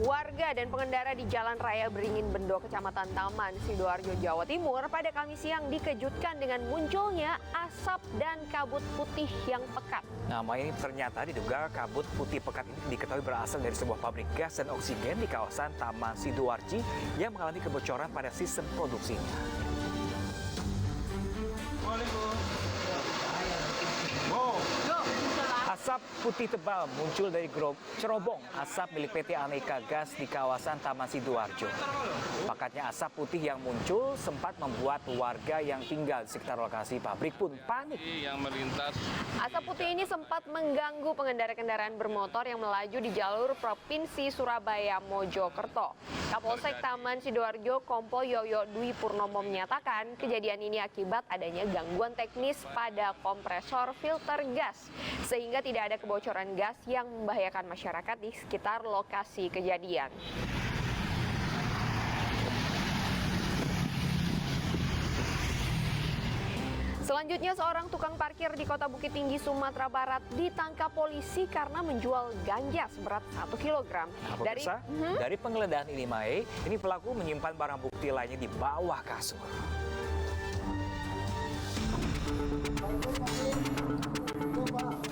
Warga dan pengendara di Jalan Raya Beringin Bendo, Kecamatan Taman Sidoarjo, Jawa Timur pada Kamis siang dikejutkan dengan munculnya asap dan kabut putih yang pekat. Nama ini ternyata diduga kabut putih pekat ini diketahui berasal dari sebuah pabrik gas dan oksigen di kawasan Taman Sidoarjo yang mengalami kebocoran pada sistem produksinya. Asap putih tebal muncul dari cerobong asap milik PT Aneka Gas di kawasan Taman Sidoarjo. Pakatnya asap putih yang muncul sempat membuat warga yang tinggal di sekitar lokasi pabrik pun panik. Yang melintas. Asap putih ini sempat mengganggu pengendara kendaraan bermotor yang melaju di jalur Provinsi Surabaya Mojokerto. Kapolsek Taman Sidoarjo Kompol Yoyo Dwi Purnomo menyatakan kejadian ini akibat adanya gangguan teknis pada kompresor filter gas sehingga tidak ada kebocoran gas yang membahayakan masyarakat di sekitar lokasi kejadian. Selanjutnya, seorang tukang parkir di Kota Bukit Tinggi, Sumatera Barat ditangkap polisi karena menjual ganja seberat 1 kg. Dari penggeledahan ini, Mae, ini pelaku menyimpan barang bukti lainnya di bawah kasur.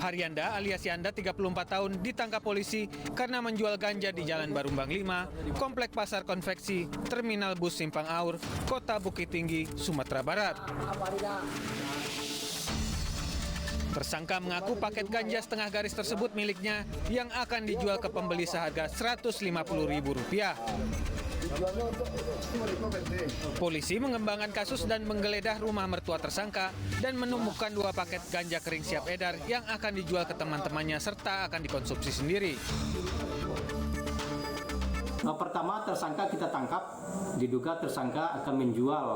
Haryanda alias Yanda 34 tahun ditangkap polisi karena menjual ganja di Jalan Barumbang 5, Komplek Pasar Konveksi, Terminal Bus Simpang Aur, Kota Bukit Tinggi, Sumatera Barat. Tersangka mengaku paket ganja setengah garis tersebut miliknya yang akan dijual ke pembeli seharga Rp150.000. Polisi mengembangkan kasus dan menggeledah rumah mertua tersangka dan menemukan 2 paket ganja kering siap edar yang akan dijual ke teman-temannya serta akan dikonsumsi sendiri. Pertama, tersangka kita tangkap, diduga tersangka akan menjual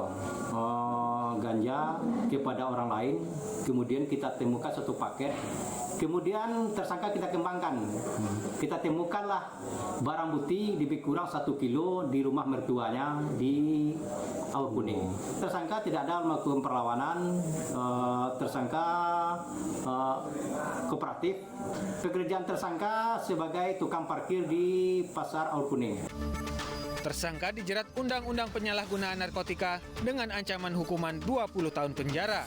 ganja kepada orang lain. Kemudian kita temukan 1 paket. Kemudian tersangka kita kembangkan. Kita temukanlah barang bukti lebih kurang 1 kilo di rumah mertuanya di Aur Kuning. Tersangka tidak ada melakukan perlawanan. Tersangka kooperatif. Pekerjaan tersangka sebagai tukang parkir di Pasar Aur Kuning. Tersangka dijerat Undang-Undang Penyalahgunaan Narkotika dengan ancaman hukuman 20 tahun penjara.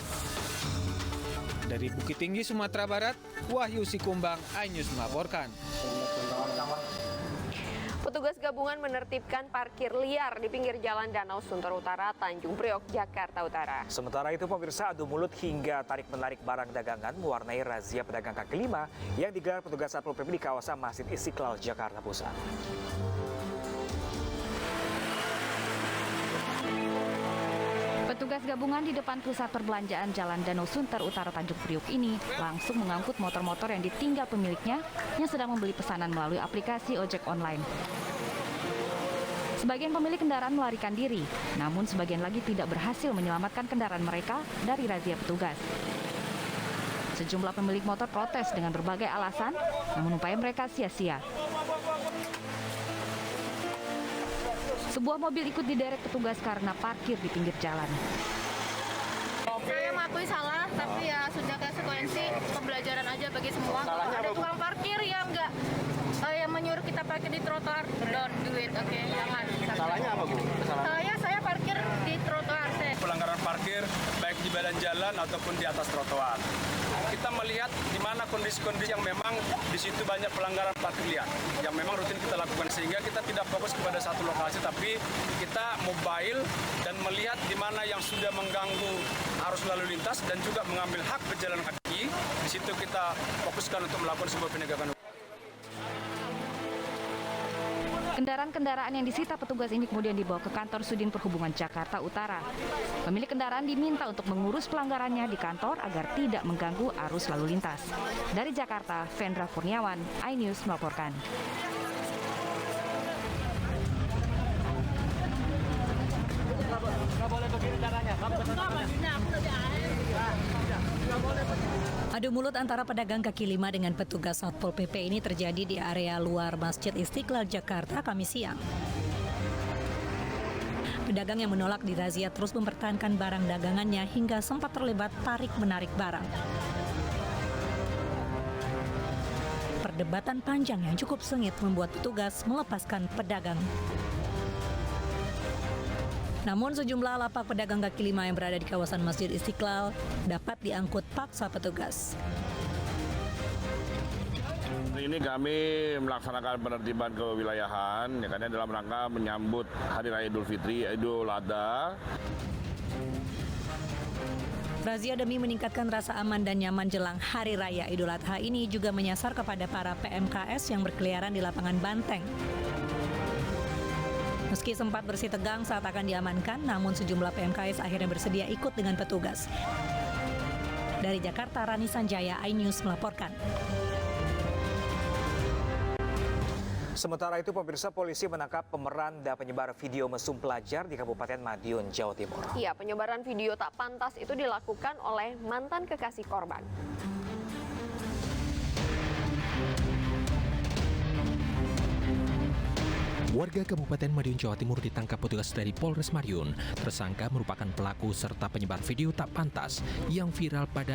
Dari Bukit Tinggi, Sumatera Barat, Wahyu Sikumbang, iNews melaporkan. Petugas gabungan menertibkan parkir liar di pinggir Jalan Danau Sunter Utara, Tanjung Priok, Jakarta Utara. Sementara itu, pemirsa, adu mulut hingga tarik-menarik barang dagangan mewarnai razia pedagang kaki lima yang digelar petugas Satpol PP di kawasan Masjid Istiqlal, Jakarta Pusat. Petugas gabungan di depan pusat perbelanjaan Jalan Danau Sunter Utara Tanjung Priok ini langsung mengangkut motor-motor yang ditinggal pemiliknya yang sedang membeli pesanan melalui aplikasi ojek online. Sebagian pemilik kendaraan melarikan diri, namun sebagian lagi tidak berhasil menyelamatkan kendaraan mereka dari razia petugas. Sejumlah pemilik motor protes dengan berbagai alasan, namun upaya mereka sia-sia. Sebuah mobil ikut diderek petugas karena parkir di pinggir jalan. Saya mengakui salah, tapi ya sudah konsekuensi pembelajaran aja bagi semua. Kalau ada tukang parkir yang enggak yang menyuruh kita parkir di trotoar, don't do it, oke? Jangan. Salahnya apa, Bu? Saya parkir di trotoar. Pelanggaran parkir baik di badan jalan ataupun di atas trotoar. Kita melihat di mana kondisi-kondisi yang memang di situ banyak pelanggaran parkir liar yang memang rutin kita lakukan, sehingga kita tidak fokus kepada satu lokasi, tapi kita mobile dan melihat di mana yang sudah mengganggu arus lalu lintas dan juga mengambil hak pejalan kaki. Di situ kita fokuskan untuk melakukan sebuah penegakan hukum. Kendaraan-kendaraan yang disita petugas ini kemudian dibawa ke kantor Sudin Perhubungan Jakarta Utara. Pemilik kendaraan diminta untuk mengurus pelanggarannya di kantor agar tidak mengganggu arus lalu lintas. Dari Jakarta, Vendra Kurniawan, iNews melaporkan. Adu mulut antara pedagang kaki lima dengan petugas Satpol PP ini terjadi di area luar Masjid Istiqlal, Jakarta, Kamis siang. Pedagang yang menolak dirazia terus mempertahankan barang dagangannya hingga sempat terlibat tarik-menarik barang. perdebatan panjang yang cukup sengit membuat petugas melepaskan pedagang. Namun sejumlah lapak pedagang kaki lima yang berada di kawasan Masjid Istiqlal dapat diangkut paksa petugas. Ini kami melaksanakan penertiban kewilayahan, ya kan, dalam rangka menyambut Hari Raya Idul Fitri, Idul Adha. Razia demi meningkatkan rasa aman dan nyaman jelang Hari Raya Idul Adha ini juga menyasar kepada para PMKS yang berkeliaran di lapangan Banteng. Meski sempat bersih tegang saat akan diamankan, namun sejumlah PMKS akhirnya bersedia ikut dengan petugas. Dari Jakarta, Rani Sanjaya, iNews melaporkan. Sementara itu, pemirsa, polisi menangkap pemeran dan penyebar video mesum pelajar di Kabupaten Madiun, Jawa Timur. Iya, penyebaran video tak pantas itu dilakukan oleh mantan kekasih korban. Warga Kabupaten Madiun, Jawa Timur ditangkap petugas dari Polres Madiun. Tersangka merupakan pelaku serta penyebar video tak pantas yang viral pada